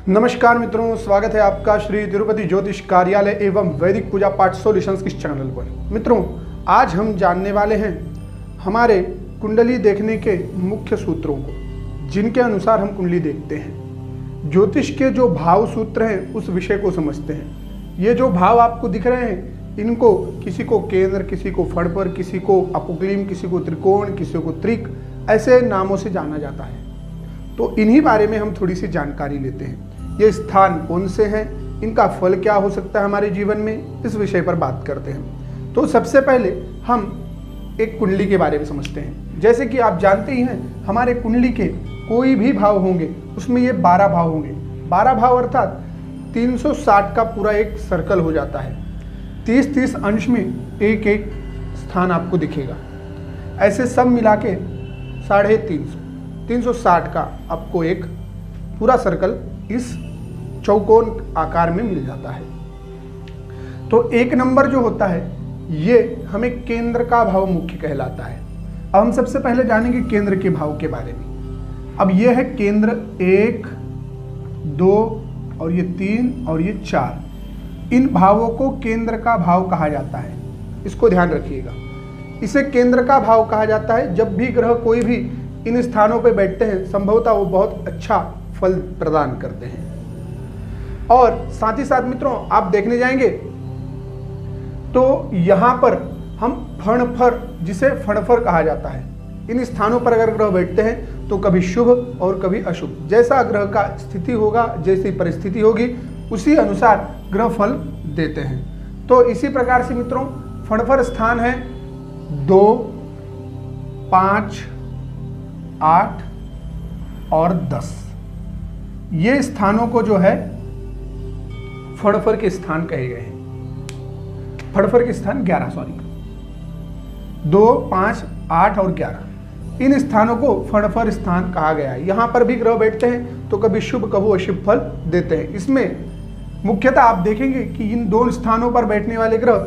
नमस्कार मित्रों, स्वागत है आपका श्री तिरुपति ज्योतिष कार्यालय एवं वैदिक पूजा पाठ सॉल्यूशंस के चैनल पर। मित्रों, आज हम जानने वाले हैं हमारे कुंडली देखने के मुख्य सूत्रों को, जिनके अनुसार हम कुंडली देखते हैं। ज्योतिष के जो भाव सूत्र हैं उस विषय को समझते हैं। ये जो भाव आपको दिख रहे हैं, इनको किसी को केंद्र, किसी को फड़पर, किसी को अपुक्लिम, किसी को त्रिकोण, किसी को त्रिक, ऐसे नामों से जाना जाता है। तो इन्हीं बारे में हम थोड़ी सी जानकारी लेते हैं। ये स्थान कौन से हैं, इनका फल क्या हो सकता है हमारे जीवन में, इस विषय पर बात करते हैं। तो सबसे पहले हम एक कुंडली के बारे में समझते हैं। जैसे कि आप जानते ही हैं, हमारे कुंडली के कोई भी भाव होंगे उसमें ये 12 भाव होंगे। 12 भाव अर्थात 360 का पूरा एक सर्कल हो जाता है। 30-30 अंश में एक एक स्थान आपको दिखेगा। ऐसे सब मिला के 360 का आपको एक पूरा सर्कल इस चौकोन आकार में मिल जाता है। तो एक नंबर जो होता है ये हमें केंद्र का भाव मुख्य कहलाता है। अब हम सबसे पहले जानेंगे केंद्र के भाव के बारे में। अब ये है केंद्र 1, 2 और ये 3 और ये 4। इन भावों को केंद्र का भाव कहा जाता है। इसको ध्यान रखिएगा। इसे केंद्र का भाव कहा जाता है। जब भी ग्रह कोई भी इन स्थानों पर बैठते हैं, संभवतः वो बहुत अच्छा फल प्रदान करते हैं। और साथ ही साथ मित्रों, आप देखने जाएंगे तो यहां पर हम फणफर, जिसे फणफर कहा जाता है, इन स्थानों पर अगर ग्रह बैठते हैं तो कभी शुभ और कभी अशुभ, जैसा ग्रह का स्थिति होगा, जैसी परिस्थिति होगी, उसी अनुसार ग्रह फल देते हैं। तो इसी प्रकार से मित्रों, फणफर स्थान है 2, 5, 8 और 10। ये स्थानों को जो है फड़फर के स्थान कहे गए हैं। फड़फर के स्थान 11, 2, 5, 8 और 11, इन स्थानों को फड़फर स्थान कहा गया है। यहां पर भी ग्रह बैठते हैं तो कभी शुभ कभी अशुभ फल देते हैं। इसमें मुख्यतः आप देखेंगे कि इन दोनों स्थानों पर बैठने वाले ग्रह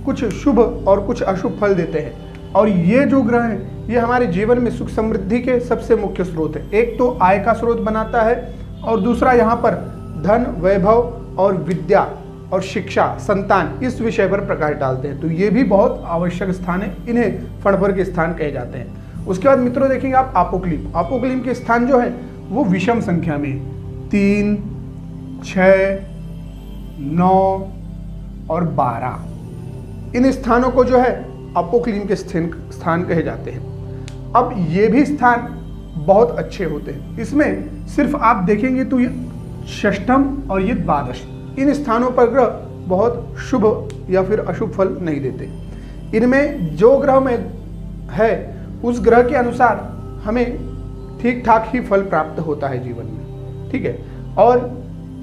कुछ शुभ और कुछ अशुभ फल देते हैं। और ये जो ग्रह हैं, ये हमारे जीवन में सुख समृद्धि के सबसे मुख्य स्रोत है। एक तो आय का स्रोत बनाता है और दूसरा यहाँ पर धन, वैभव और विद्या और शिक्षा, संतान, इस विषय पर प्रकाश डालते हैं। तो ये भी बहुत आवश्यक स्थान है। इन्हें फणफर के स्थान कहे जाते हैं। उसके बाद मित्रों देखेंगे आप अपोक्लिम। अपोक्लिम के स्थान जो है वो विषम संख्या में 3, 6, 9 और 12, इन स्थानों को जो है अपोक्लिम के स्थान कहे जाते हैं। अब ये भी स्थान बहुत अच्छे होते हैं। इसमें सिर्फ आप देखेंगे तो ये षष्ठम और ये द्वादश, इन स्थानों पर ग्रह बहुत शुभ या फिर अशुभ फल नहीं देते। इनमें जो ग्रह में है उस ग्रह के अनुसार हमें ठीक ठाक ही फल प्राप्त होता है जीवन में, ठीक है। और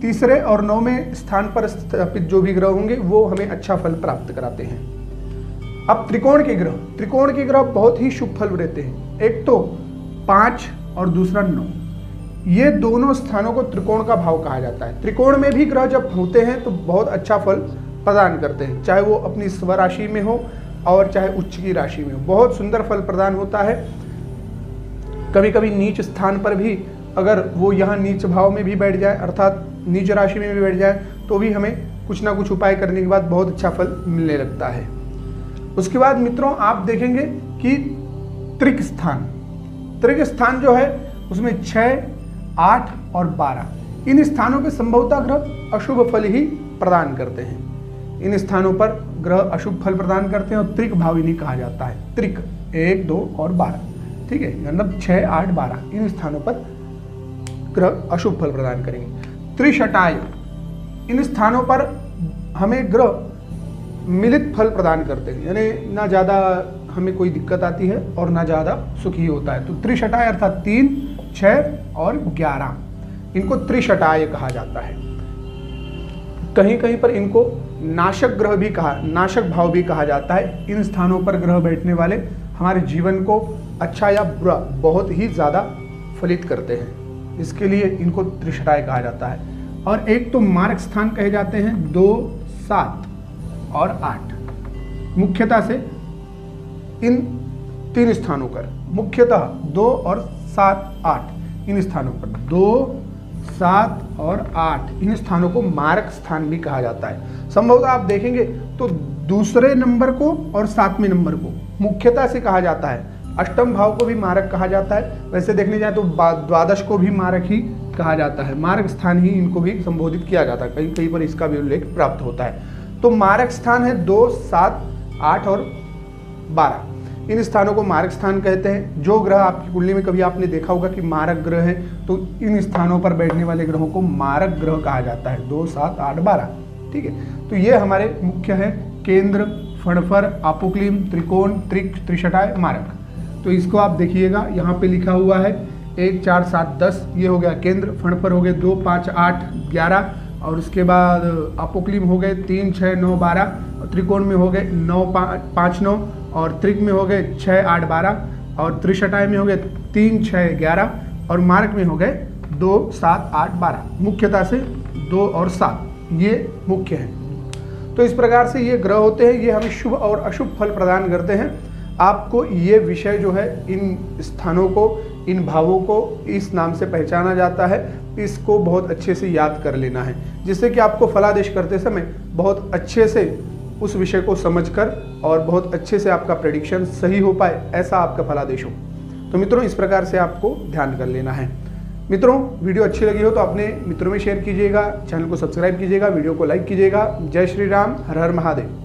तीसरे और 9वें स्थान पर स्थापित जो भी ग्रह होंगे वो हमें अच्छा फल प्राप्त कराते हैं। अब त्रिकोण के ग्रह बहुत ही शुभ फल देते हैं। एक तो 5 और दूसरा 9, ये दोनों स्थानों को त्रिकोण का भाव कहा जाता है। त्रिकोण में भी ग्रह जब होते हैं तो बहुत अच्छा फल प्रदान करते हैं, चाहे वो अपनी स्व राशि में हो और चाहे उच्च की राशि में हो, बहुत सुंदर फल प्रदान होता है। कभी कभी नीच स्थान पर भी अगर वो यहाँ नीच भाव में भी बैठ जाए, अर्थात नीच राशि में भी बैठ जाए, तो भी हमें कुछ ना कुछ उपाय करने के बाद बहुत अच्छा फल मिलने लगता है। उसके बाद मित्रों आप देखेंगे कि त्रिक स्थान जो है उसमें 6, 8 और 12, इन स्थानों पे संभवतः ग्रह अशुभ फल ही प्रदान करते हैं। इन स्थानों पर ग्रह अशुभ फल प्रदान करते हैं और त्रिक भाव इन्हें कहा जाता है। त्रिक 1, 2 और 12, ठीक है, मतलब 6, 8, 12 इन स्थानों पर ग्रह अशुभ फल प्रदान करेंगे। त्रिशटाय, इन स्थानों पर हमें ग्रह मिलित फल प्रदान करते हैं, यानी ना ज़्यादा हमें कोई दिक्कत आती है और ना ज़्यादा सुखी होता है। तो त्रिशटाय अर्थात 3, 6 और 11, इनको त्रिशटाय कहा जाता है। कहीं कहीं पर इनको नाशक भाव भी कहा जाता है। इन स्थानों पर ग्रह बैठने वाले हमारे जीवन को अच्छा या बुरा बहुत ही ज़्यादा फलित करते हैं, इसके लिए इनको त्रिशटाय कहा जाता है। और एक तो मार्ग स्थान कहे जाते हैं 2, 7 और 8। मुख्यतः से इन 3 स्थानों पर, मुख्यतः 2 और 7, 8 इन स्थानों पर 2, 7 और 8 इन स्थानों को मारक स्थान भी कहा जाता है। संभवतः आप देखेंगे तो दूसरे नंबर को और 7वें नंबर को मुख्यतः से कहा जाता है। अष्टम भाव को भी मारक कहा जाता है, वैसे देखने जाए तो द्वादश को भी मारक ही कहा जाता है, मारक स्थान ही इनको भी संबोधित किया जाता है, कहीं कहीं पर इसका भी उल्लेख प्राप्त होता है। तो मारक स्थान है 2, 7, 8 और 12, इन स्थानों को मारक स्थान कहते हैं। जो ग्रह आपकी कुंडली में कभी आपने देखा होगा कि मारक ग्रह है तो इन स्थानों पर बैठने वाले ग्रहों को मारक ग्रह कहा जाता है, 2, 7, 8, 12। ठीक है, तो ये हमारे मुख्य है केंद्र, फणफर, आपोक्लिम, त्रिकोण, त्रिक, त्रिशटाय, मारक। तो इसको आप देखिएगा यहाँ पे लिखा हुआ है 1, 4, 7, 10, ये हो गया केंद्र, फणफर हो गए 2, 5, 8, 11 और उसके बाद आपोक्लिम हो गए 3, 6, 9, 12, और त्रिकोण में हो गए 9, 5, 9 और त्रिक में हो गए 6, 8, 12 और त्रिशटाय में हो गए 3, 6, 11 और मारक में हो गए 2, 7, 8, 12। मुख्यतः से 2 और 7 ये मुख्य हैं। तो इस प्रकार से ये ग्रह होते हैं, ये हमें शुभ और अशुभ फल प्रदान करते हैं। आपको ये विषय जो है इन स्थानों को, इन भावों को इस नाम से पहचाना जाता है, इसको बहुत अच्छे से याद कर लेना है, जिससे कि आपको फलादेश करते समय बहुत अच्छे से उस विषय को समझकर और बहुत अच्छे से आपका प्रेडिक्शन सही हो पाए, ऐसा आपका फलादेश हो। तो मित्रों इस प्रकार से आपको ध्यान कर लेना है। मित्रों वीडियो अच्छी लगी हो तो अपने मित्रों में शेयर कीजिएगा, चैनल को सब्सक्राइब कीजिएगा, वीडियो को लाइक कीजिएगा। जय श्री राम, हर हर महादेव।